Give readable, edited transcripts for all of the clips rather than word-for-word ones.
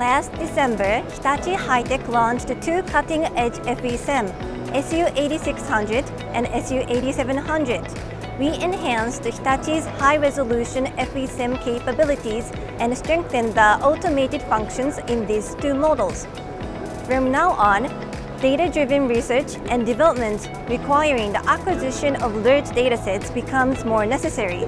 Last December, Hitachi High-Tech launched two cutting-edge FESIM, SU8600 and SU8700. We enhanced Hitachi's high-resolution FESIM capabilities and strengthened the automated functions in these two models. From now on, data-driven research and development requiring the acquisition of large datasets becomes more necessary.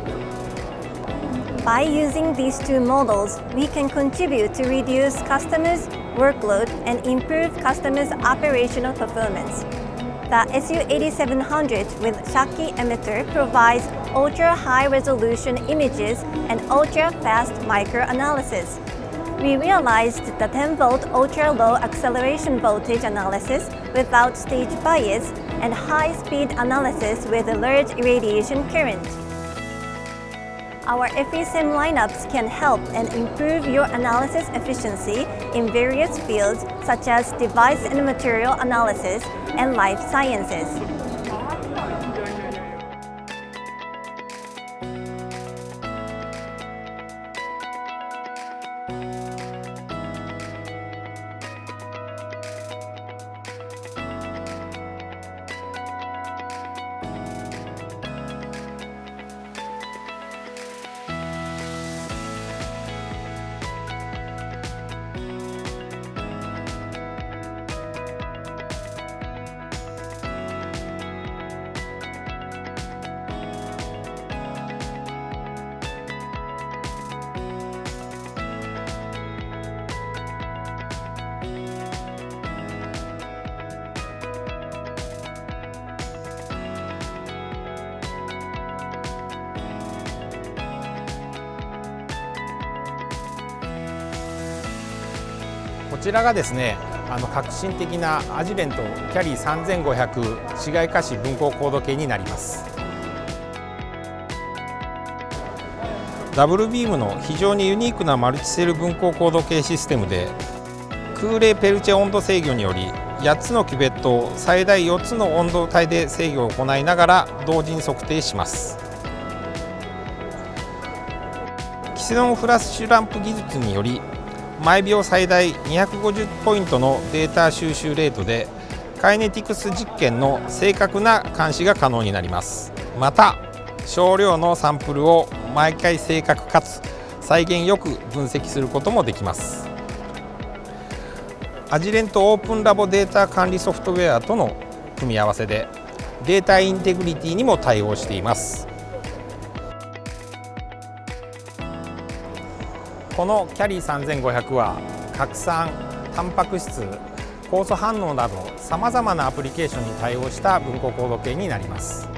By using these two models, we can contribute to reduce customers' workload and improve customers' operational performance. The SU8700 with Shaki emitter provides ultra-high-resolution images and ultra-fast microanalysis. We realized the 10-volt ultra-low acceleration voltage analysis without stage bias and high-speed analysis with a large irradiation current. Our FESIM lineups can help and improve your analysis efficiency in various fields such as device and material analysis and life sciences.こちらがですね、革新的なアジレントキャリー3500市街可視分光高度計になります。ダブルビームの非常にユニークなマルチセル分光高度計システムで、空冷ペルチェ温度制御により8つのキュベットを最大4つの温度帯で制御を行いながら同時に測定します。キセノンフラッシュランプ技術により毎秒最大250ポイントのデータ収集レートでカイネティクス実験の正確な監視が可能になります。また少量のサンプルを毎回正確かつ再現よく分析することもできます。アジレントオープンラボデータ管理ソフトウェアとの組み合わせでデータインテグリティにも対応しています。このキャリー3500は拡散、タンパク質、酵素反応などさまざまなアプリケーションに対応した分光高度計になります。